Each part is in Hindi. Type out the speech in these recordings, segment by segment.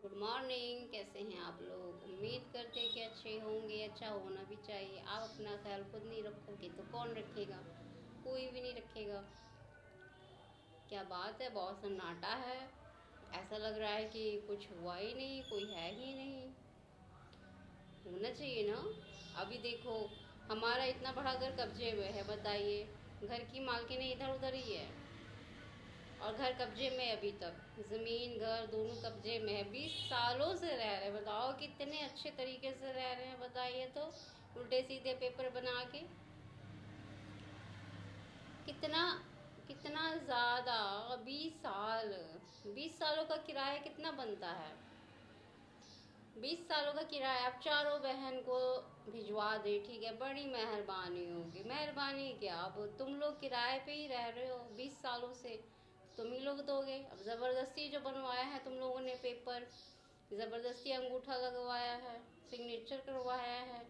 Good morning. कैसे हैं आप लोग? उम्मीद करते हैं कि अच्छे होंगे। अच्छा होना भी चाहिए। आप अपना ख्याल खुद नहीं रखोगे तो कौन रखेगा? कोई भी नहीं रखेगा। क्या बात है, बहुत सन्नाटा है। ऐसा लग रहा है कि कुछ हुआ ही नहीं, कोई है ही नहीं। होना चाहिए ना। अभी देखो, हमारा इतना बड़ा घर कब्जे में है, बताइए। घर की मालकिन इधर उधर ही है और घर कब्जे में है। अभी तक ज़मीन घर दोनों कब्जे में है। 20 सालों से रह रहे हैं। बताओ कितने अच्छे तरीके से रह रहे हैं, बताइए तो। उल्टे सीधे पेपर बना के कितना कितना ज़्यादा। 20 साल, 20 सालों का किराया कितना बनता है? 20 सालों का किराया आप चारों बहन को भिजवा दे, ठीक है, बड़ी मेहरबानी होगी। मेहरबानी क्या, अब तुम लोग किराए पे ही रह रहे हो 20 सालों से, तुम ही लोग दोगे। अब ज़बरदस्ती जो बनवाया है तुम लोगों ने पेपर, ज़बरदस्ती अंगूठा लगवाया है, सिग्नेचर करवाया है।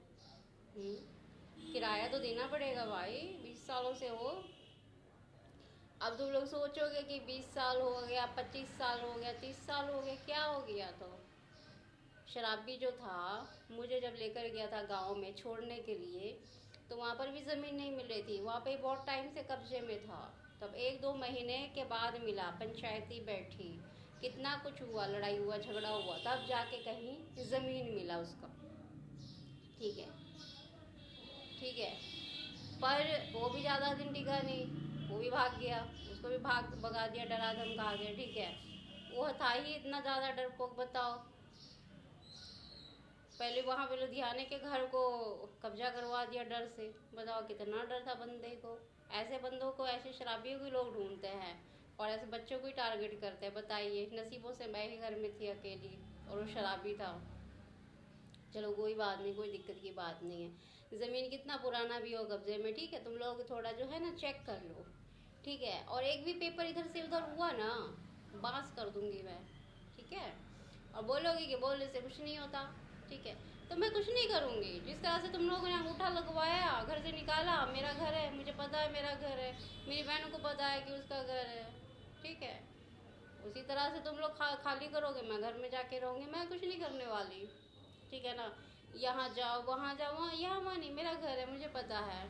किराया तो देना पड़ेगा भाई, 20 सालों से हो। अब तुम लोग सोचोगे कि 20 साल हो गया, 25 साल हो गया, 30 साल हो गया, क्या हो गया? तो शराबी जो था, मुझे जब लेकर गया था गांव में छोड़ने के लिए, तो वहाँ पर भी ज़मीन नहीं मिल रही थी। वहाँ पे बहुत टाइम से कब्जे में था। तब 1-2 महीने के बाद मिला, पंचायती बैठी, कितना कुछ हुआ, लड़ाई हुआ, झगड़ा हुआ, तब जाके कहीं ज़मीन मिला उसका। ठीक है, ठीक है। पर वो भी ज़्यादा दिन टिका नहीं, वो भी भाग गया। उसको भी भगा दिया, डरा धमका दिया, ठीक है। वो था ही इतना ज़्यादा डरपोक, बताओ। पहले वहां पे लुधियाने के घर को कब्जा करवा दिया डर से। बताओ कितना डर था बंदे को। ऐसे बंदों को, ऐसे शराबियों को लोग ढूंढते हैं और ऐसे बच्चों को ही टारगेट करते हैं। बताइए, नसीबों से मैं ही घर में थी अकेली और वो शराबी था। चलो कोई बात नहीं, कोई दिक्कत की बात नहीं है। ज़मीन कितना पुराना भी हो कब्जे में, ठीक है, तुम लोग थोड़ा जो है ना चेक कर लो, ठीक है। और एक भी पेपर इधर से उधर हुआ ना, बांस कर दूंगी मैं, ठीक है। और बोलोगे कि बोलने से कुछ नहीं होता, ठीक है, तो मैं कुछ नहीं करूंगी। जिस तरह से तुम लोगों ने अंगूठा लगवाया, घर से निकाला, मेरा घर है, मुझे पता है मेरा घर है, मेरी बहनों को पता है कि उसका घर है, ठीक है। उसी तरह से तुम लोग खाली करोगे, मैं घर में जाके रहूंगी। मैं कुछ नहीं करने वाली, ठीक है ना। यहाँ जाओ, वहाँ जाओ, वहाँ, यहाँ वहाँ नहीं, मेरा घर है, मुझे पता है,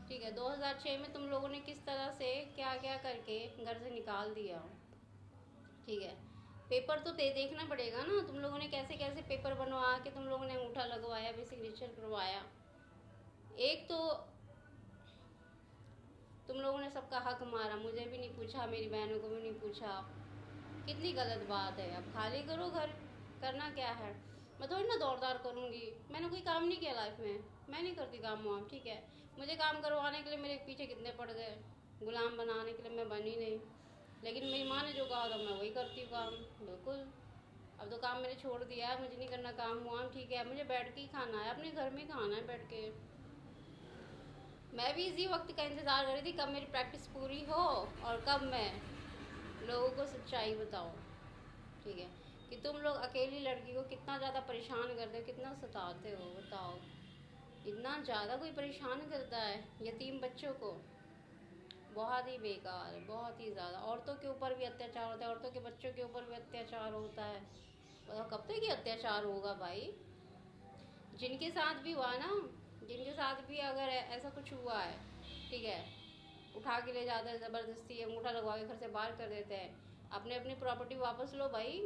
ठीक है। 2006 में तुम लोगों ने किस तरह से क्या क्या करके घर से निकाल दिया, ठीक है। पेपर तो देखना पड़ेगा ना, तुम लोगों ने कैसे कैसे पेपर बनवा के तुम लोगों ने अंगूठा लगवाया, भी सिग्नेचर करवाया। एक तो तुम लोगों ने सबका हक मारा, मुझे भी नहीं पूछा, मेरी बहनों को भी नहीं पूछा। कितनी गलत बात है। अब खाली करो घर, करना क्या है। मैं थोड़ी ना दौड़ दार करूँगी, मैंने कोई काम नहीं किया लाइफ में, मैं नहीं करती काम वाम, ठीक है। मुझे काम करवाने के लिए मेरे पीछे कितने पड़ गए, गुलाम बनाने के लिए मैं बनी नहीं। लेकिन मेरी माँ ने जो कहा था मैं वही करती हूँ काम, बिल्कुल। अब तो काम मैंने छोड़ दिया है, मुझे नहीं करना काम वाम, ठीक है। मुझे बैठ के ही खाना है, अपने घर में खाना है बैठ के। मैं भी इसी वक्त का इंतज़ार कर रही थी, कब मेरी प्रैक्टिस पूरी हो और कब मैं लोगों को सच्चाई बताऊँ, ठीक है। कि तुम लोग अकेली लड़की को कितना ज़्यादा परेशान करते हो, कितना सताते हो, बताओ। इतना ज़्यादा कोई परेशान करता है यतीम बच्चों को? बहुत ही बेकार है, बहुत ही ज़्यादा। औरतों के ऊपर भी अत्याचार होता है, औरतों के बच्चों के ऊपर भी अत्याचार होता है। बताओ कब तक ये अत्याचार होगा भाई? जिनके साथ भी हुआ ना, जिनके साथ भी अगर ऐसा कुछ हुआ है, ठीक है, उठा के ले जाते हैं ज़बरदस्ती, अंगूठा लगवा के घर से बाहर कर देते हैं। अपने अपनी प्रॉपर्टी वापस लो भाई।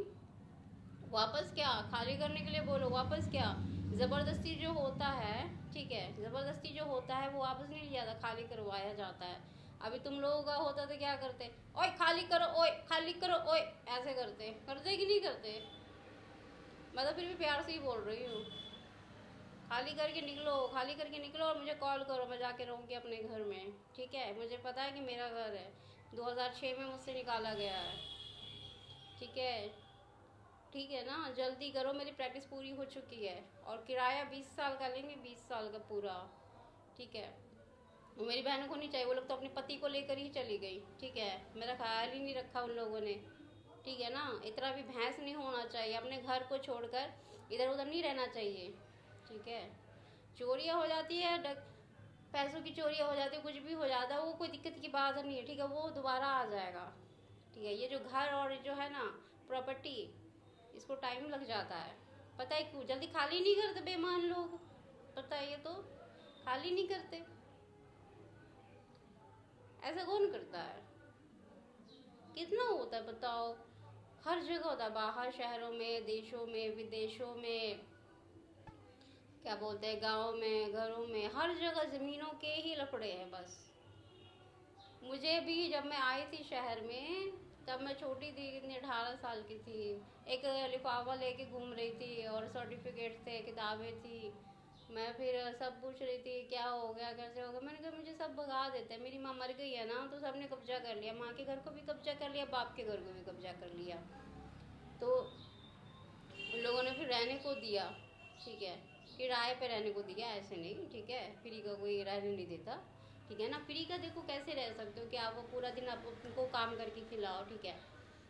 वापस क्या, खाली करने के लिए बोलो, वापस क्या? ज़बरदस्ती जो होता है, ठीक है, ज़बरदस्ती जो होता है वो वापस नहीं लिया जाता, खाली करवाया जाता है। अभी तुम लोगों का होता तो क्या करते? ओए खाली करो, ओए खाली करो, ओए, ऐसे करते करते कि नहीं करते? मैं तो फिर भी प्यार से ही बोल रही हूँ। खाली करके निकलो, खाली करके निकलो और मुझे कॉल करो, मैं जाके रहूँगी अपने घर में, ठीक है। मुझे पता है कि मेरा घर है, 2006 में मुझसे निकाला गया है, ठीक है। ठीक है ना, जल्दी करो, मेरी प्रैक्टिस पूरी हो चुकी है। और किराया 20 साल का लेंगे, 20 साल का पूरा, ठीक है। वो मेरी बहनों को नहीं चाहिए, वो लोग तो अपने पति को लेकर ही चली गई, ठीक है। मेरा ख्याल ही नहीं रखा उन लोगों ने, ठीक है ना। इतना भी भैंस नहीं होना चाहिए, अपने घर को छोड़कर इधर उधर नहीं रहना चाहिए, ठीक है। चोरियाँ हो जाती है, पैसों की चोरियाँ हो जाती है, कुछ भी हो जाता है, वो कोई दिक्कत की बात नहीं है, ठीक है, वो दोबारा आ जाएगा, ठीक है। ये जो घर और जो है ना प्रॉपर्टी, इसको टाइम लग जाता है। पता है क्यों? जल्दी खाली नहीं करते बेईमान लोग, पता है ये तो, खाली नहीं करते। ऐसा कौन करता है? कितना होता है बताओ, हर जगह होता है, बाहर शहरों में, देशों में, विदेशों में, क्या बोलते हैं, गाँव में, घरों में, हर जगह ज़मीनों के ही लफड़े हैं बस। मुझे भी जब मैं आई थी शहर में, तब मैं छोटी थी, कितनी 18 साल की थी, एक लिफाफा लेके घूम रही थी और सर्टिफिकेट थे, किताबें थी। मैं फिर सब पूछ रही थी क्या हो गया, कैसे हो गया। मैंने कहा मुझे सब भगा देते हैं, मेरी माँ मर गई है ना, तो सबने कब्जा कर लिया, माँ के घर को भी कब्जा कर लिया, बाप के घर को भी कब्जा कर लिया। तो उन लोगों ने फिर रहने को दिया, ठीक है, किराए पे रहने को दिया, ऐसे नहीं, ठीक है, फ्री का कोई रहने नहीं देता, ठीक है ना। फ्री का देखो कैसे रह सकते हो कि आप वो पूरा दिन आप उनको काम करके खिलाओ, ठीक है,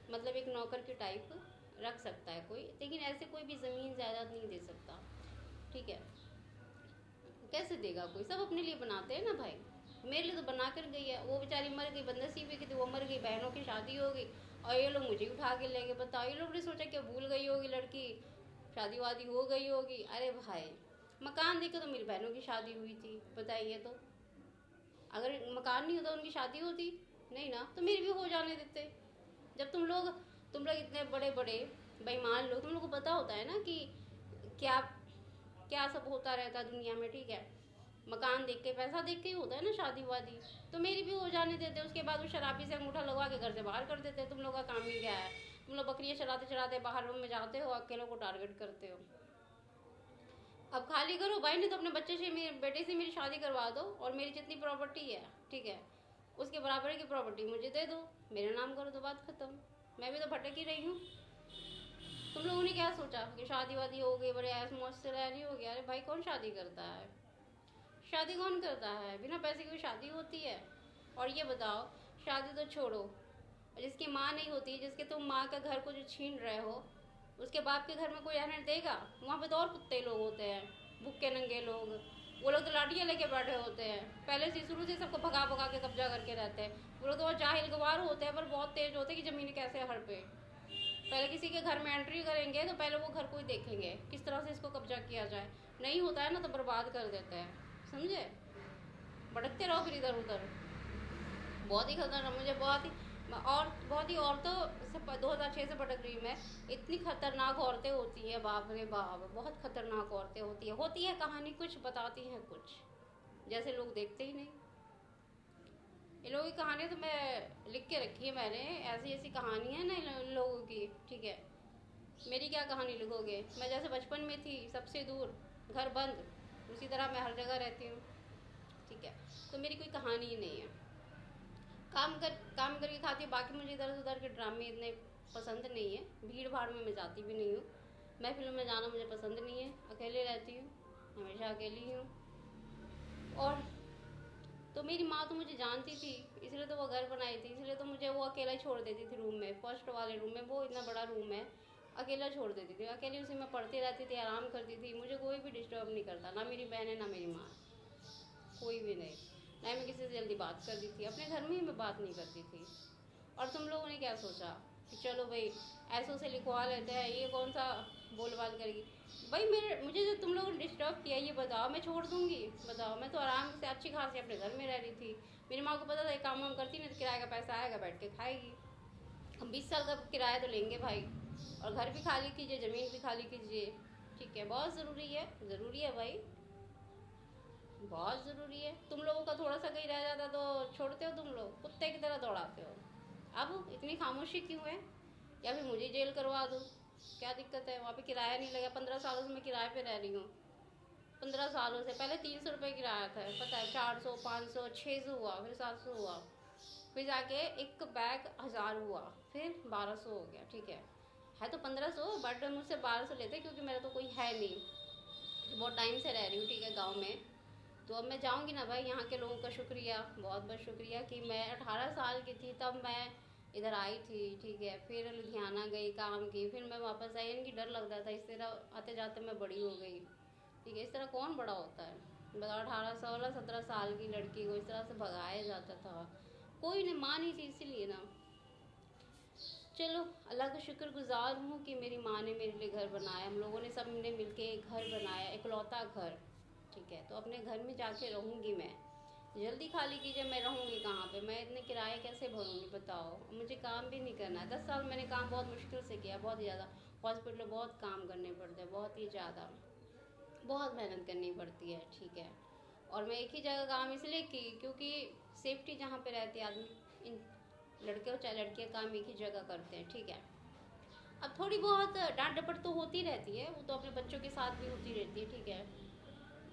मतलब एक नौकर की टाइप रख सकता है कोई, लेकिन ऐसे कोई भी ज़मीन जायदाद नहीं दे सकता, ठीक है। कैसे देगा कोई? सब अपने लिए बनाते हैं ना भाई। मेरे लिए तो बना कर गई है, वो बेचारी मर गई, बदनसीबी की थी, वो मर गई, बहनों की शादी हो गई और ये लोग मुझे उठा के ले गए। बताओ, ये लोग ने सोचा क्या भूल गई होगी लड़की, शादी वादी हो गई होगी। अरे भाई, मकान देखे तो मेरी बहनों की शादी हुई थी, बताइए तो। अगर मकान नहीं होता उनकी शादी होती नहीं ना, तो मेरी भी हो जाने देते। जब तुम लोग इतने बड़े बड़े बेईमान लोग, तुम लोग को पता होता है ना कि क्या क्या सब होता रहता है दुनिया में, ठीक है। मकान देख के, पैसा देख के ही होता है ना शादी वादी, तो मेरी भी हो जाने देते। उसके बाद वो शराबी से अंगूठा लगवा के घर से बाहर कर देते। तुम लोग का काम ही क्या है? तुम लोग बकरियां चलाते चलाते बाहर रूम में जाते हो, अकेलों को टारगेट करते हो। अब खाली करो भाई, नहीं तो अपने बच्चे से, मेरे बेटे से मेरी शादी करवा दो और मेरी जितनी प्रॉपर्टी है, ठीक है, उसके बराबर की प्रॉपर्टी मुझे दे दो, मेरा नाम करो, तो बात खत्म। मैं भी तो भटक ही रही हूँ। तुम लोगों ने क्या सोचा कि शादी वादी हो गई, बड़े ऐस मौज से रह रही हो गया। अरे भाई, कौन शादी करता है? शादी कौन करता है? बिना पैसे की शादी होती है? और ये बताओ, शादी तो छोड़ो, जिसकी माँ नहीं होती, जिसके तुम माँ का घर को जो छीन रहे हो, उसके बाप के घर में कोई रहने देगा? वहाँ पे तो और कुत्ते लोग होते हैं, भूखे नंगे लोग, वो लोग तो लाठियाँ लेके बैठे होते हैं, पहले से शुरू से सबको भगा भगा के कब्जा करके रहते हैं। वो लोग तो और जाहिल गवार होते हैं, पर बहुत तेज होते हैं कि ज़मीन कैसे हड़पे। पहले किसी के घर में एंट्री करेंगे तो पहले वो घर को ही देखेंगे, किस तरह से इसको कब्जा किया जाए। नहीं होता है ना तो बर्बाद कर देते हैं, समझे। भटकते रहो फिर इधर उधर। बहुत ही खतरनाक, मुझे बहुत ही, और बहुत ही औरतों से 2006 से भटक रही हूँ मैं। इतनी खतरनाक औरतें होती हैं, बाप रे बाप, बहुत खतरनाक औरतें होती है कहानी कुछ, बताती हैं कुछ, जैसे लोग देखते ही नहीं। इन लोगों की कहानी तो मैं लिख के रखी है मैंने, ऐसी ऐसी कहानी है ना इन लोगों की, ठीक है। मेरी क्या कहानी लिखोगे? मैं जैसे बचपन में थी, सबसे दूर, घर बंद, उसी तरह मैं हर जगह रहती हूँ, ठीक है। तो मेरी कोई कहानी ही नहीं है। काम करके खाती हूँ। बाकी मुझे इधर उधर के ड्रामे इतने पसंद नहीं है, भीड़ भाड़ में मैं जाती भी नहीं हूँ, महफिलों में जाना मुझे पसंद नहीं है, अकेले रहती हूँ, हमेशा अकेली हूँ। और तो मेरी माँ तो मुझे जानती थी, इसलिए तो वो घर बनाई थी, इसलिए तो मुझे वो अकेला ही छोड़ देती थी रूम में, फर्स्ट वाले रूम में, वो इतना बड़ा रूम है, अकेला छोड़ देती थी, अकेली उसी में पढ़ती रहती थी, आराम करती थी, मुझे कोई भी डिस्टर्ब नहीं करता, ना मेरी बहन है ना मेरी माँ, कोई भी नहीं। ना मैं किसी से जल्दी बात करती थी, अपने घर में ही मैं बात नहीं करती थी। और तुम लोगों ने क्या सोचा कि चलो भाई ऐसों से लिखवा लेते हैं, ये कौन सा बोलबाल करेगी। भाई मुझे जो तुम लोगों ने डिस्टर्ब किया, ये बताओ मैं छोड़ दूंगी? बताओ, मैं तो आराम से अच्छी खासी अपने घर में रह रही थी। मेरी माँ को पता था काम वाम करती नहीं तो किराए का पैसा आएगा, बैठ के खाएगी। हम 20 साल का किराया तो लेंगे भाई, और घर भी खाली कीजिए, ज़मीन भी खाली कीजिए, ठीक है, बहुत ज़रूरी है भाई, बहुत ज़रूरी है। तुम लोगों का थोड़ा सा कहीं रह जाता तो छोड़ते हो, तुम लोग कुत्ते की तरह दौड़ाते हो। अब इतनी खामोशी क्यों है? या फिर मुझे जेल करवा दो, क्या दिक्कत है? वहाँ पे किराया नहीं लगा, 15 सालों से मैं किराए पे रह रही हूँ, 15 सालों से। पहले 300 रुपये किराया था, पता है, 400, 500, 600 हुआ, फिर 700 हुआ, फिर जाके एक बैग 1000 हुआ, फिर 1200 हो गया, ठीक है तो 1500, बट मुझसे 1200 लेते क्योंकि मेरा तो कोई है नहीं, बहुत टाइम से रह रही हूँ, ठीक है, गाँव में। तो अब मैं जाऊँगी ना भाई, यहाँ के लोगों का शुक्रिया, बहुत बहुत शुक्रिया कि मैं 18 साल की थी तब मैं इधर आई थी, ठीक है, फिर लुधियाना गई काम की, फिर मैं वापस आई। इनकी डर लगता था, इस तरह आते जाते मैं बड़ी हो गई, ठीक है। इस तरह कौन बड़ा होता है? बताओ, 18, 16, 17 साल की लड़की को इस तरह से भगाया जाता था, कोई नहीं, माँ नहीं थी, इसीलिए ना। चलो अल्लाह का शुक्रगुजार हूँ कि मेरी माँ ने मेरे लिए घर बनाया, हम लोगों ने सब ने मिलके एक घर बनाया, इकलौता घर। ठीक है, तो अपने घर में जाके रहूँगी मैं। जल्दी खाली कीजिए, मैं रहूँगी कहाँ पे? मैं इतने किराए कैसे भरूँगी बताओ? मुझे काम भी नहीं करना है। 10 साल मैंने काम बहुत मुश्किल से किया, बहुत ही ज़्यादा। हॉस्पिटल में बहुत काम करने पड़ते हैं, बहुत ही ज़्यादा, बहुत मेहनत करनी पड़ती है। ठीक है, और मैं एक ही जगह काम इसलिए की क्योंकि सेफ्टी जहाँ पे रहती है आदमी, इन लड़के हो चाहे लड़कियाँ काम एक ही जगह करते हैं। ठीक है, अब थोड़ी बहुत डांट डपट तो होती रहती है, वो तो अपने बच्चों के साथ भी होती रहती है। ठीक है,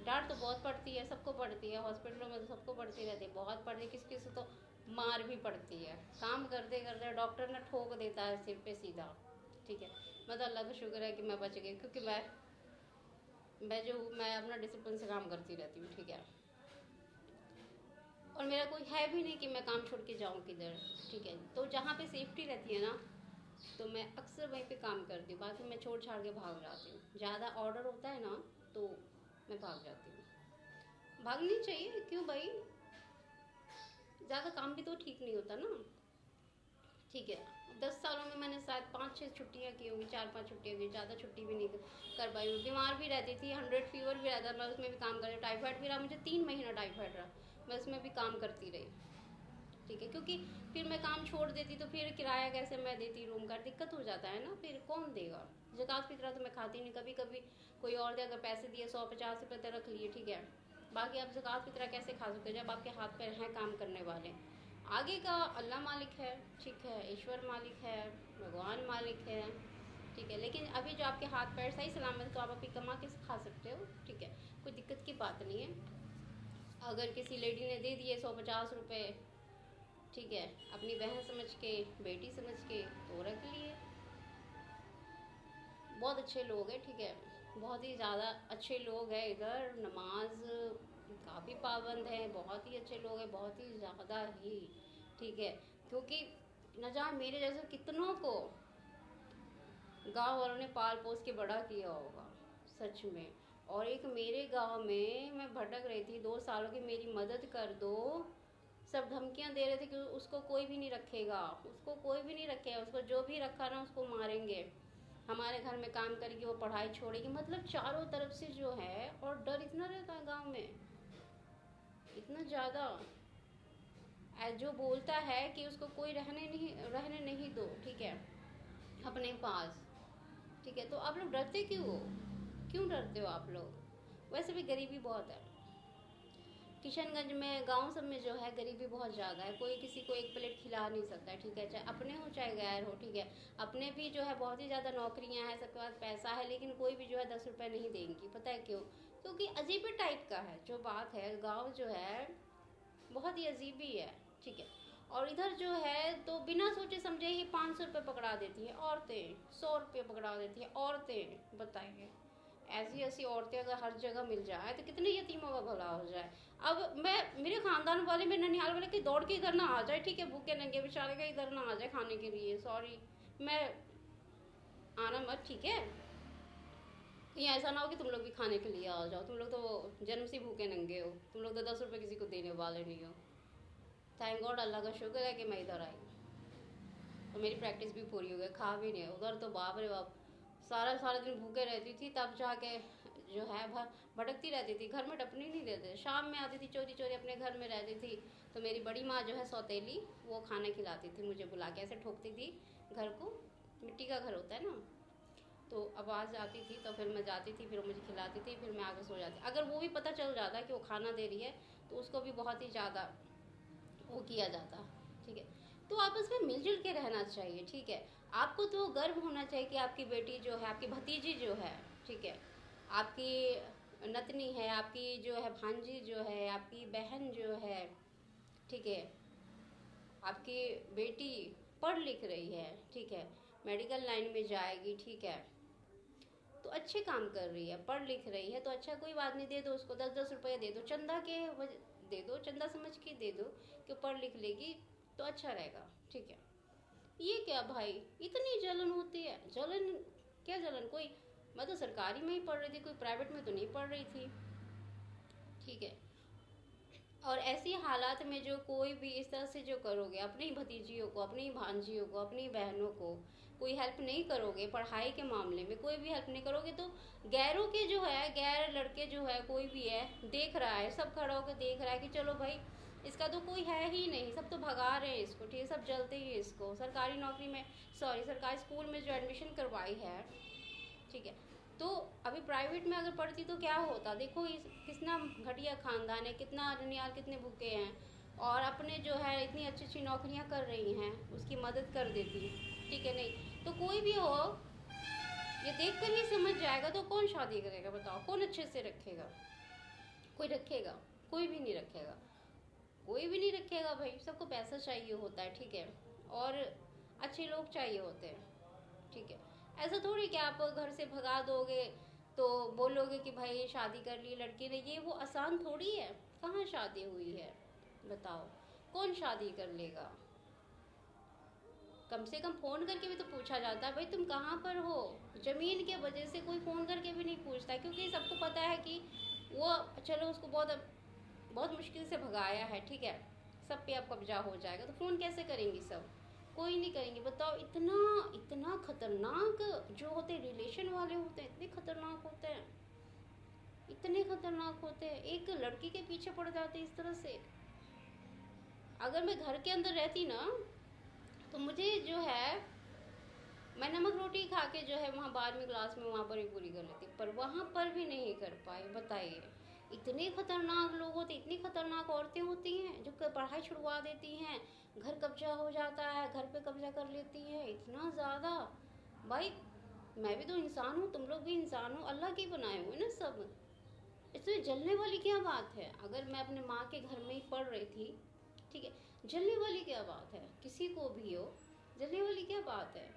डांट तो बहुत पड़ती है, सबको पड़ती है, हॉस्पिटलों में तो सबको पड़ती रहती है, बहुत पड़ती है, किसी किसी तो मार भी पड़ती है काम करते करते, डॉक्टर ने ठोक देता है सिर पे सीधा। ठीक है, मतलब अल्लाह का शुक्र है कि मैं बच गई, क्योंकि मैं अपना डिसिप्लिन से काम करती रहती हूँ। ठीक है, और मेरा कोई है भी नहीं कि मैं काम छोड़ के जाऊँ किधर। ठीक है, तो जहाँ पे सेफ्टी रहती है ना, तो मैं अक्सर वहीं पे काम करती हूँ, बाकी मैं छोड़ छाड़ के भाग जाती हूँ। ज़्यादा ऑर्डर होता है ना, तो मैं भाग जाती हूँ। भागनी चाहिए, क्यों भाई? ज़्यादा काम भी तो ठीक नहीं होता ना। ठीक है, 10 सालों में मैंने शायद 5-6 छुट्टियाँ की होंगी, 4-5 छुट्टियाँ की, ज़्यादा छुट्टी भी नहीं कर पाई हूँ। बीमार भी रहती थी, 100 फीवर भी रहता, मैं उसमें भी काम कर रही। टाइफाइड भी रहा मुझे, 3 महीना टाइफाइड रहा, मैं उसमें भी काम करती रही। ठीक है, क्योंकि फिर मैं काम छोड़ देती तो फिर किराया कैसे मैं देती रूम का, दिक्कत हो जाता है ना, फिर कौन देगा? ज़कात फितरा तो मैं खाती नहीं, कभी कभी कोई और दे, अगर पैसे दिए 100-50 रुपये तो रख लिए। ठीक है, बाकी आप ज़कात फितरा कैसे खा सकते हो जब आपके हाथ पैर हैं काम करने वाले? आगे का अल्लाह मालिक है, ठीक है, ईश्वर मालिक है, भगवान मालिक है। ठीक है, लेकिन अभी जो आपके हाथ पैर सही सलामत है तो आप अभी कमा के खा सकते हो। ठीक है, कोई दिक्कत की बात नहीं है। अगर किसी लेडी ने दे दिए 150 रुपये, ठीक है, अपनी बहन समझ के, बेटी समझ के, तो रख लिए। बहुत अच्छे लोग हैं। ठीक है, बहुत ही ज़्यादा अच्छे लोग हैं इधर, नमाज काफ़ी पाबंद हैं, बहुत ही अच्छे लोग हैं, बहुत ही ज़्यादा ही। ठीक है, क्योंकि न जाने मेरे जैसे कितनों को गांव वालों ने पाल पोस के बड़ा किया होगा, सच में। और एक मेरे गांव में मैं भटक रही थी 2 सालों की, मेरी मदद कर दो, सब धमकियां दे रहे थे कि उसको कोई भी नहीं रखेगा, उसको कोई भी नहीं रखेगा, उसको जो भी रखा ना उसको मारेंगे, हमारे घर में काम करेगी, वो पढ़ाई छोड़ेगी। मतलब चारों तरफ से जो है, और डर इतना रहता है गांव में, इतना ज़्यादा। जो बोलता है कि उसको कोई रहने नहीं दो, ठीक है, अपने पास। ठीक है, तो आप लोग डरते क्यों हो? क्यों डरते हो आप लोग? वैसे भी गरीबी बहुत है किशनगंज में, गांव सब में जो है गरीबी बहुत ज़्यादा है, कोई किसी को एक प्लेट खिला नहीं सकता है। ठीक है, चाहे अपने हो चाहे गैर हो। ठीक है, अपने भी जो है बहुत ही ज़्यादा नौकरियां हैं, सबके पास पैसा है, लेकिन कोई भी जो है 10 रुपये नहीं देंगी। पता है क्यों? क्योंकि अजीब टाइप का है जो बात है, गाँव जो है बहुत ही अजीब ही है। ठीक है, और इधर जो है तो बिना सोचे समझे ही 500 रुपये पकड़ा देती है औरतें, 100 रुपये पकड़ा देती है औरतें। बताइए, ऐसी ऐसी औरतें अगर हर जगह मिल जाए तो कितने यतीमों का भला हो जाए। अब मैं, मेरे खानदान वाले, मेरे ननिहाल वाले कि दौड़ के इधर ना आ जाए, ठीक है, भूखे नंगे बेचारे का इधर ना आ जाए खाने के लिए, सॉरी, मैं आना मत। ठीक है, कहीं ऐसा ना हो कि तुम लोग भी खाने के लिए आ जाओ, तुम लोग तो जन्म से भूखे नंगे हो, तुम लोग तो 10 रुपये किसी को देने वाले नहीं हो। थैंक गॉड, अल्लाह का शुक्र है कि मैं इधर आई, तो मेरी प्रैक्टिस भी पूरी हो गई, खा भी नहीं। उधर तो बाप रे बाप, सारा सारा दिन भूखे रहती थी, तब जाके जो है भटकती रहती थी, घर में टपनी नहीं देते। शाम में आती थी चोरी चोरी अपने घर में रहती थी, तो मेरी बड़ी माँ जो है सौतेली, वो खाना खिलाती थी मुझे बुला के, ऐसे ठोकती थी घर को, मिट्टी का घर होता है ना, तो आवाज़ आती थी, तो फिर मैं जाती थी, फिर वो मुझे खिलाती थी, फिर मैं आगे सो जाती। अगर वो भी पता चल जाता कि वो खाना दे रही है तो उसको भी बहुत ही ज़्यादा वो किया जाता। ठीक है, तो आपस में मिलजुल के रहना चाहिए। ठीक है, आपको तो गर्व होना चाहिए कि आपकी बेटी जो है, आपकी भतीजी जो है, ठीक है, आपकी नतनी है, आपकी जो है भांजी जो है, आपकी बहन जो है, ठीक है, आपकी बेटी पढ़ लिख रही है, ठीक है, मेडिकल लाइन में जाएगी। ठीक है, तो अच्छे काम कर रही है, पढ़ लिख रही है, तो अच्छा, कोई बात नहीं, दे दो उसको 10-10 रुपये दे दो, चंदा के दे दो, चंदा समझ के दे दो कि पढ़ लिख लेगी तो अच्छा रहेगा। ठीक है, ये क्या भाई, इतनी जलन होती है? जलन, क्या जलन? कोई, मैं तो सरकारी में ही पढ़ रही थी, कोई प्राइवेट में तो नहीं पढ़ रही थी। ठीक है, और ऐसी हालात में जो कोई भी इस तरह से जो करोगे, अपनी ही भतीजियों को, अपनी ही भांजियों को, अपनी बहनों को कोई हेल्प नहीं करोगे, पढ़ाई के मामले में कोई भी हेल्प नहीं करोगे, तो गैरों के जो है, गैर लड़के जो है, कोई भी है देख रहा है, सब खड़ा होकर देख रहा है कि चलो भाई इसका तो कोई है ही नहीं, सब तो भगा रहे हैं इसको, ठीक है, सब जलते ही इसको, सरकारी नौकरी में, सॉरी, सरकारी स्कूल में जो एडमिशन करवाई है, ठीक है, तो अभी प्राइवेट में अगर पढ़ती तो क्या होता, देखो इस कितना घटिया खानदान है, कितना दुनियाल, कितने भूखे हैं, और अपने जो है इतनी अच्छी अच्छी नौकरियां कर रही हैं, उसकी मदद कर देती, ठीक है, नहीं तो कोई भी हो ये देख कर ही समझ जाएगा, तो कौन शादी करेगा बताओ, कौन अच्छे से रखेगा, कोई रखेगा, कोई भी नहीं रखेगा, कोई भी नहीं रखेगा भाई, सबको पैसा चाहिए होता है, ठीक है, और अच्छे लोग चाहिए होते हैं, ठीक है, ऐसा थोड़ी कि आप घर से भगा दोगे तो बोलोगे कि भाई शादी कर ली लड़की ने, ये वो आसान थोड़ी है, कहाँ शादी हुई है बताओ, कौन शादी कर लेगा, कम से कम फोन करके भी तो पूछा जाता है भाई तुम कहाँ पर हो, जमीन के वजह से कोई फोन करके भी नहीं पूछता है, क्योंकि सबको पता है कि वो, चलो उसको बहुत बहुत मुश्किल से भगाया है, ठीक है, सब पे अब कब्जा हो जाएगा, तो फोन कैसे करेंगी सब, कोई नहीं करेंगे, बताओ, इतना इतना खतरनाक जो होते रिलेशन वाले होते हैं, इतने खतरनाक होते हैं, इतने खतरनाक होते हैं, एक लड़की के पीछे पड़ जाते हैं इस तरह से। अगर मैं घर के अंदर रहती ना, तो मुझे जो है, मैं नमक रोटी खा के जो है वहाँ 12वीं क्लास में वहाँ पर ही पूरी कर लेती, पर वहाँ पर भी नहीं कर पाई, बताइए, इतने खतरनाक लोग होते, इतनी खतरनाक औरतें होती हैं जो पढ़ाई छुड़वा देती हैं, घर कब्जा हो जाता है, घर पे कब्जा कर लेती है, इतना ज़्यादा, भाई मैं भी तो इंसान हूँ, तुम लोग भी इंसान हो, अल्लाह के बनाए हुए ना सब, इसमें जलने वाली क्या बात है, अगर मैं अपने माँ के घर में ही पढ़ रही थी, ठीक है, जलने वाली क्या बात है, किसी को भी हो, जलने वाली क्या बात है,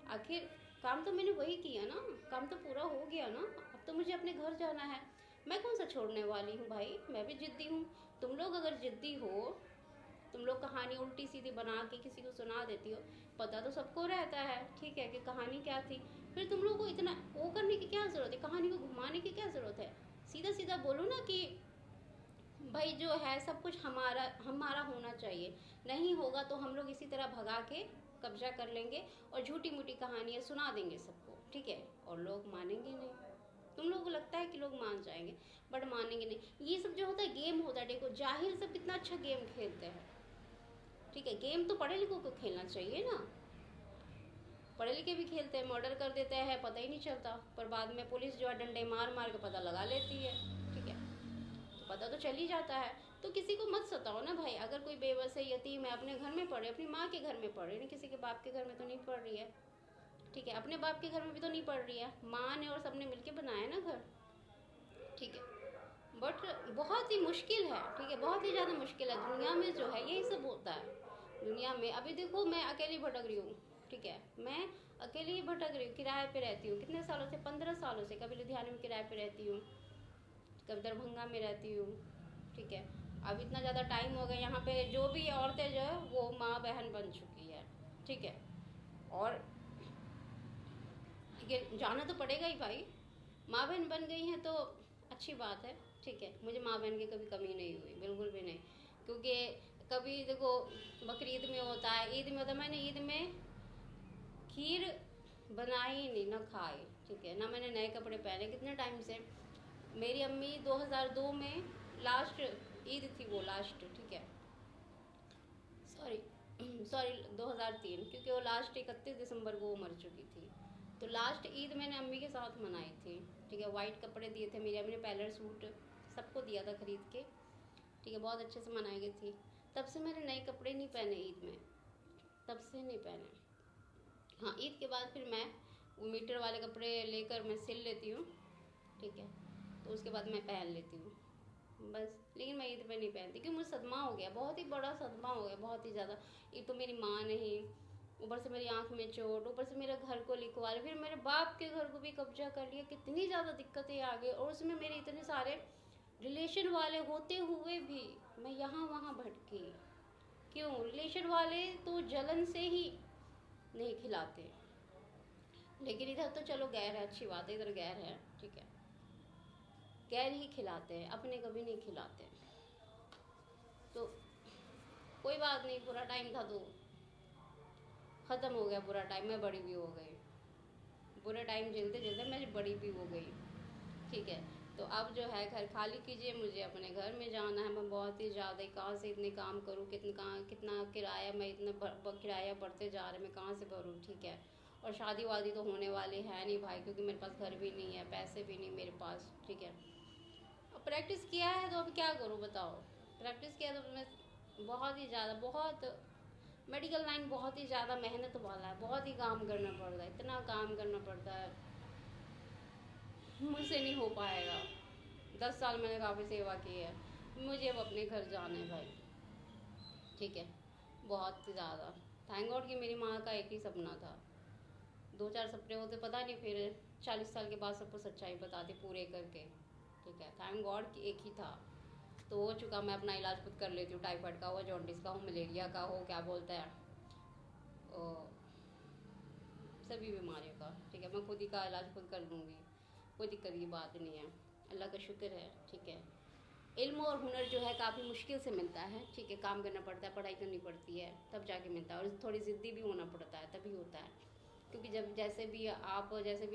आखिर काम तो मैंने वही किया ना, काम तो पूरा हो गया ना, अब तो मुझे अपने घर जाना है, मैं कौन सा छोड़ने वाली हूँ भाई, मैं भी जिद्दी हूँ, तुम लोग अगर जिद्दी हो, तुम लोग कहानी उल्टी सीधी बना के किसी को सुना देती हो, पता तो सबको रहता है, ठीक है, कि कहानी क्या थी, फिर तुम लोग को इतना वो करने की क्या ज़रूरत है, कहानी को घुमाने की क्या ज़रूरत है, सीधा सीधा बोलो ना कि भाई जो है सब कुछ हमारा हमारा होना चाहिए, नहीं होगा तो हम लोग इसी तरह भगा के कब्जा कर लेंगे और झूठी मूठी कहानियाँ सुना देंगे सबको, ठीक है, और लोग मानेंगे नहीं, तुम लोगों को लगता है कि लोग मान जाएंगे, बट मानेंगे नहीं, ये सब जो होता है गेम होता है, देखो जाहिल सब कितना अच्छा गेम खेलते हैं, ठीक है, गेम तो पढ़े लिखों को खेलना चाहिए ना, पढ़े लिखे भी खेलते हैं, मर्डर कर देते हैं, पता ही नहीं चलता, पर बाद में पुलिस जो है डंडे मार मार के पता लगा लेती है, ठीक है, तो पता तो चल ही जाता है, तो किसी को मत सताओ ना भाई, अगर कोई बेबस है, यतीम है, अपने घर में पढ़े, अपनी माँ के घर में पढ़े, नहीं किसी के बाप के घर में तो नहीं पढ़ रही है, ठीक है, अपने बाप के घर में भी तो नहीं पढ़ रही है, माँ ने और सबने मिलके बनाया ना घर, ठीक है, बट बहुत ही मुश्किल है, ठीक है, बहुत ही ज़्यादा मुश्किल है, दुनिया में जो है यही सब होता है, दुनिया में अभी देखो मैं अकेली भटक रही हूँ, ठीक है, मैं अकेली ही भटक रही हूँ, किराए पे रहती हूँ, कितने सालों से, 15 सालों से, कभी लुधियाना में किराए पे रहती हूँ, कभी दरभंगा में रहती हूँ, ठीक है, अब इतना ज़्यादा टाइम हो गया, यहाँ पे जो भी औरतें जो है वो माँ बहन बन चुकी है, ठीक है, और ठीक है, जाना तो पड़ेगा ही भाई, माँ बहन बन गई हैं तो अच्छी बात है, ठीक है, मुझे माँ बहन की कभी कमी नहीं हुई, बिल्कुल भी नहीं, क्योंकि कभी देखो बकरीद में होता है, ईद में होता है, मैंने ईद में खीर बनाई नहीं ना खाई, ठीक है, ना मैंने नए कपड़े पहने कितने टाइम से, मेरी अम्मी 2002 में लास्ट ईद थी वो लास्ट, ठीक है, सॉरी सॉरी 2003, क्योंकि वो लास्ट 31 दिसंबर को वो मर चुकी थी, तो लास्ट ईद मैंने अम्मी के साथ मनाई थी, ठीक है, वाइट कपड़े दिए थे मेरी अम्मी ने, पैलर सूट सबको दिया था खरीद के, ठीक है, बहुत अच्छे से मनाई गई थी, तब से मैंने नए कपड़े नहीं पहने ईद में, तब से नहीं पहने, हाँ ईद के बाद फिर मैं वो मीटर वाले कपड़े लेकर मैं सिल लेती हूँ, ठीक है, तो उसके बाद मैं पहन लेती हूँ बस, लेकिन मैं ईद पे नहीं पहनती क्योंकि मुझे सदमा हो गया, बहुत ही बड़ा सदमा हो गया, बहुत ही ज़्यादा, एक तो मेरी माँ नहीं, ऊपर से मेरी आंख में चोट, ऊपर से मेरे घर को लिखवा रहे, फिर मेरे बाप के घर को भी कब्जा कर लिया, कितनी ज़्यादा दिक्कतें आ गई, और उसमें मेरे इतने सारे रिलेशन वाले होते हुए भी मैं यहाँ वहाँ भटकी, क्यों, रिलेशन वाले तो जलन से ही नहीं खिलाते, लेकिन इधर तो चलो गैर है, अच्छी बात है, इधर गैर है, ठीक है, गैर ही खिलाते हैं, अपने कभी नहीं खिलाते, कोई बात नहीं, बुरा टाइम था तो ख़त्म हो गया बुरा टाइम, मैं बड़ी भी हो गई। बुरा टाइम झेलते झेलते मैं बड़ी भी हो गई, ठीक है। तो अब जो है घर खाली कीजिए, मुझे अपने घर में जाना है। मैं बहुत ही ज़्यादा, कहाँ से इतने काम करूँ, कितना किराया, मैं इतना किराया बढ़ते जा रहा है, मैं कहाँ से भरूँ, ठीक है। और शादी वादी तो होने वाली है नहीं भाई, क्योंकि मेरे पास घर भी नहीं है, पैसे भी नहीं मेरे पास, ठीक है। अब प्रैक्टिस किया है तो अब क्या करूँ बताओ। प्रैक्टिस किया तो मैं बहुत ही ज़्यादा, बहुत मेडिकल लाइन बहुत ही ज़्यादा मेहनत वाला है, बहुत ही काम करना पड़ता है, इतना काम करना पड़ता है, मुझसे नहीं हो पाएगा। 10 साल मैंने काफ़ी सेवा की है, मुझे अब अपने घर जाना है भाई, ठीक है। बहुत ही ज़्यादा थैंक गॉड कि मेरी माँ का एक ही सपना था, 2-4 सपने होते पता नहीं, फिर 40 साल के बाद सबको सच्चाई बताते पूरे करके, ठीक है। थैंक गॉड कि एक ही था, तो हो चुका। मैं अपना इलाज खुद कर लेती हूँ, टाइफाइड का हो, जॉन्डिस का हो, मलेरिया का हो, क्या बोलते हैं, सभी बीमारियों का, ठीक है। मैं खुद ही का इलाज खुद कर लूँगी, कोई दिक्कत की बात नहीं है, अल्लाह का शुक्र है, ठीक है। इल्म और हुनर जो है काफ़ी मुश्किल से मिलता है, ठीक है। काम करना पड़ता है, पढ़ाई करनी पड़ती है, तब जाके मिलता है, और थोड़ी ज़िद्दी भी होना पड़ता है, तभी होता है। क्योंकि जब जैसे भी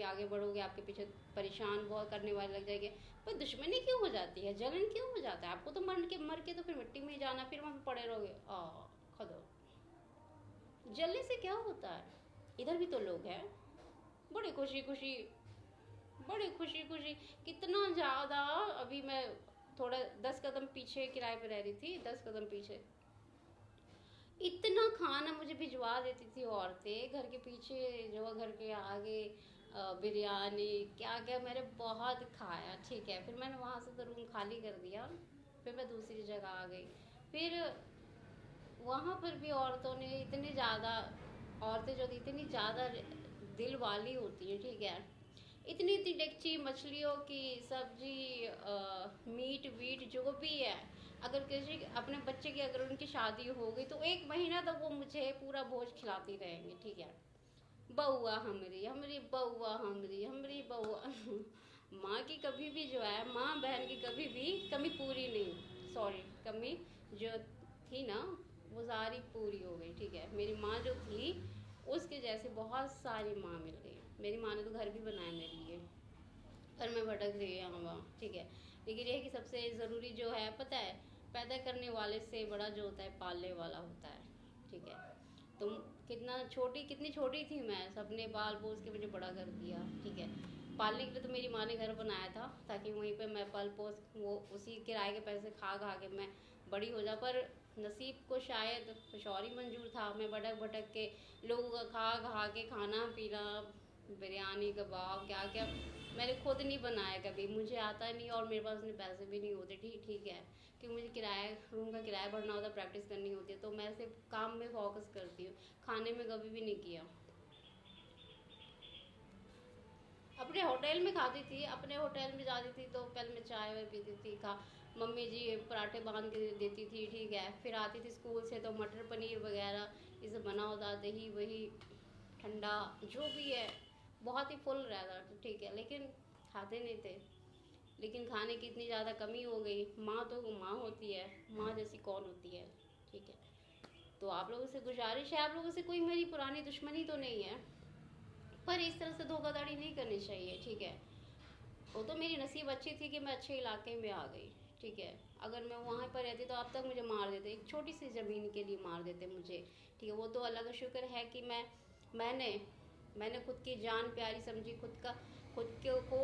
आगे बढ़ोगे, आपके पीछे परेशान बहुत करने वाले लग जाएंगे। पर दुश्मनी क्यों हो जाती है, जलन क्यों हो जाता है आपको? तो मर के तो फिर मिट्टी में ही जाना, फिर वहाँ पे पड़े रहोगे। खदो, जलने से क्या होता है? इधर भी तो लोग हैं, बड़े खुशी खुशी, बड़े खुशी खुशी, कितना ज़्यादा। अभी मैं थोड़ा 10 कदम पीछे किराए पे रह रही थी, 10 कदम पीछे, इतना खाना मुझे भिजवा देती थी औरतें घर के पीछे, जो घर के आगे, बिरयानी क्या क्या मैंने बहुत खाया, ठीक है। फिर मैंने वहाँ से तो रूम खाली कर दिया, फिर मैं दूसरी जगह आ गई। फिर वहाँ पर भी औरतों ने इतनी ज़्यादा, औरतें जो थी इतनी ज़्यादा दिल वाली होती हैं, ठीक है। इतनी इतनी डेगची मछलियों की सब्जी, मीट वीट जो भी है, अगर किसी अपने बच्चे की अगर उनकी शादी हो गई तो 1 महीना तक वो मुझे पूरा भोज खिलाती रहेंगे, ठीक है। बउआ हमरी हमरी बउआ हमरी हमरी बउआ माँ की कभी भी जो है, माँ बहन की कभी भी कमी पूरी नहीं, सॉरी, कमी जो थी ना वो सारी पूरी हो गई, ठीक है। मेरी माँ जो थी उसके जैसे बहुत सारी माँ मिल गई। मेरी माँ ने तो घर भी बनाया मेरे लिए, पर मैं भटक रही यहाँ वहाँ, ठीक है। लेकिन ये है कि सबसे ज़रूरी जो है पता है, पैदा करने वाले से बड़ा जो होता है पालने वाला होता है, ठीक है। तुम कितनी छोटी थी मैं, सबने पाल पोस के मुझे बड़ा कर दिया, ठीक है। पालने के लिए तो मेरी माँ ने घर बनाया था ताकि वहीं पे मैं पल पोस, वो उसी किराए के पैसे खा खा के मैं बड़ी हो जा। पर नसीब को शायद कुछ और ही मंजूर था, मैं भटक भटक के लोगों का खा खा के, खाना पीना, बिरयानी कबाब क्या क्या मैंने खुद नहीं बनाया कभी, मुझे आता नहीं, और मेरे पास इतने पैसे भी नहीं होते, ठीक है। क्योंकि मुझे किराया, रूम का किराया भरना होता है, प्रैक्टिस करनी होती है, तो मैं सिर्फ काम में फोकस करती हूँ, खाने में कभी भी नहीं किया। अपने होटल में खाती थी, अपने होटल में जाती थी तो पहले मैं चाय वाय पीती थी, खा मम्मी जी पराठे बांध के देती थी, ठीक है। फिर आती थी स्कूल से तो मटर पनीर वगैरह इसे बना होता, दही वही ठंडा जो भी है, बहुत ही फुल रहता, ठीक है। लेकिन खाते नहीं थे, लेकिन खाने की इतनी ज़्यादा कमी हो गई। माँ तो माँ होती है, माँ जैसी कौन होती है, ठीक है। तो आप लोगों से गुजारिश है, आप लोगों से कोई मेरी पुरानी दुश्मनी तो नहीं है, पर इस तरह से धोखाधड़ी नहीं करनी चाहिए, ठीक है। वो तो मेरी नसीब अच्छी थी कि मैं अच्छे इलाके में आ गई, ठीक है। अगर मैं वहाँ पर रहती तो अब तक मुझे मार देते, एक छोटी सी ज़मीन के लिए मार देते मुझे, ठीक है। वो तो अल्लाह का शुक्र है कि मैंने मैंने खुद की जान प्यारी समझी, खुद को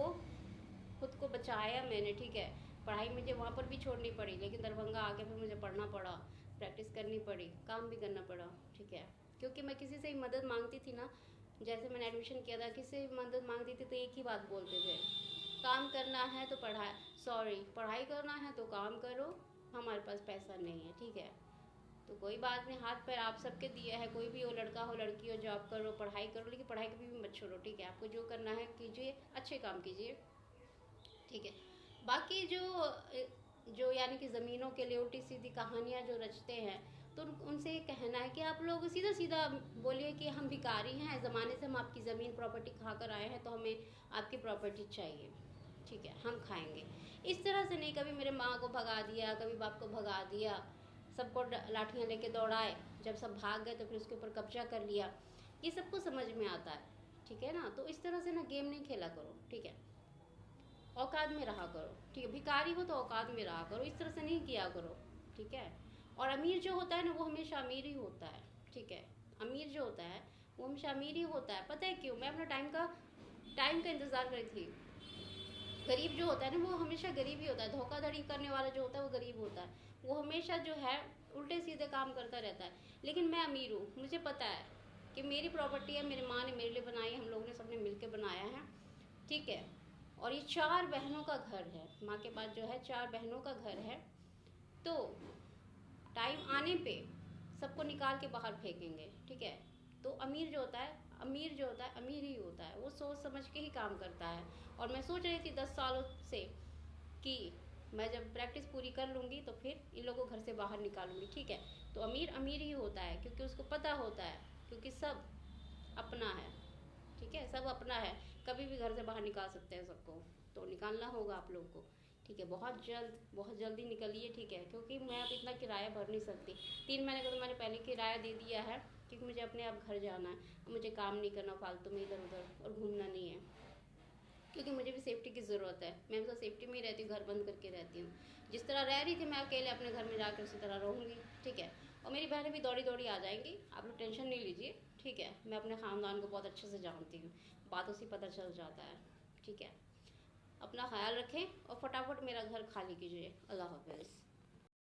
खुद को बचाया मैंने, ठीक है। पढ़ाई मुझे वहाँ पर भी छोड़नी पड़ी, लेकिन दरभंगा आके फिर मुझे पढ़ना पड़ा, प्रैक्टिस करनी पड़ी, काम भी करना पड़ा, ठीक है। क्योंकि मैं किसी से ही मदद मांगती थी ना, जैसे मैंने एडमिशन किया था, किसी से भी मदद मांगती थी तो एक ही बात बोलते थे, काम करना है तो पढ़ाई करना है तो काम करो, हमारे पास पैसा नहीं है, ठीक है। तो कोई बात नहीं, हाथ पैर आप सबके दिए है, कोई भी हो, लड़का हो लड़की हो, जॉब करो पढ़ाई करो, लेकिन पढ़ाई कभी भी मत छोड़ो, ठीक है। आपको जो करना है कीजिए, अच्छे काम कीजिए, ठीक है। बाकी जो यानी कि ज़मीनों के लिए उल्टी सीधी कहानियाँ जो रचते हैं, तो उनसे ये कहना है कि आप लोग सीधा सीधा बोलिए कि हम भिखारी हैं, ज़माने से हम आपकी ज़मीन प्रॉपर्टी खा कर आए हैं, तो हमें आपकी प्रॉपर्टी चाहिए, ठीक है, हम खाएंगे। इस तरह से नहीं, कभी मेरे माँ को भगा दिया, कभी बाप को भगा दिया, सबको लाठियाँ लेके दौड़ाए, जब सब भाग गए तो फिर उसके ऊपर कब्जा कर लिया। ये सबको समझ में आता है, ठीक है ना। तो इस तरह से ना गेम नहीं खेला करो, ठीक है। औकात में रहा करो, ठीक है। भिखारी हो तो औकात में रहा करो, इस तरह से नहीं किया करो, ठीक है। और अमीर जो होता है ना वो हमेशा अमीर ही होता है, ठीक है। अमीर जो होता है वो हमेशा अमीर ही होता है। पता है क्यों? मैं अपना टाइम का इंतज़ार करी थी। गरीब जो होता है ना वो हमेशा गरीब ही होता है। धोखाधड़ी करने वाला जो होता है वो गरीब होता है। वो हमेशा जो है उल्टे सीधे काम करता रहता है। लेकिन मैं अमीर हूँ, मुझे पता है कि मेरी प्रॉपर्टी है, मेरी माँ ने मेरे लिए बनाई है, हम लोगों ने सबने मिलकर बनाया है, ठीक है। और ये 4 बहनों का घर है, माँ के पास जो है 4 बहनों का घर है। तो टाइम आने पे सबको निकाल के बाहर फेंकेंगे, ठीक है। तो अमीर जो होता है अमीर ही होता है, वो सोच समझ के ही काम करता है। और मैं सोच रही थी 10 सालों से कि मैं जब प्रैक्टिस पूरी कर लूँगी तो फिर इन लोगों को घर से बाहर निकालूंगी, ठीक है। तो अमीर ही होता है, क्योंकि उसको पता होता है, क्योंकि सब अपना है, ठीक है। सब अपना है, कभी भी घर से बाहर निकाल सकते हैं सबको। तो निकालना होगा आप लोगों को, ठीक है। बहुत जल्दी निकलिए, ठीक है। क्योंकि मैं अब इतना किराया भर नहीं सकती। 3 महीने का तो मैंने पहले किराया दे दिया है, क्योंकि मुझे अपने आप घर जाना है। मुझे काम नहीं करना फालतू में इधर उधर और घूमना नहीं है, क्योंकि मुझे भी सेफ्टी की ज़रूरत है। मैं तो सेफ्टी में ही रहती हूँ, घर बंद करके रहती हूँ। जिस तरह रह रही थी मैं अकेले अपने घर में जाकर उसी तरह रहूँगी, ठीक है। और मेरी बहनें भी दौड़ी दौड़ी आ जाएंगी, आप लोग टेंशन नहीं लीजिए, ठीक है। मैं अपने ख़ानदान को बहुत अच्छे से जानती हूँ, बातों से पता चल जाता है, ठीक है। अपना ख्याल रखें और फटाफट मेरा घर खाली कीजिए। अल्लाह हाफिज़।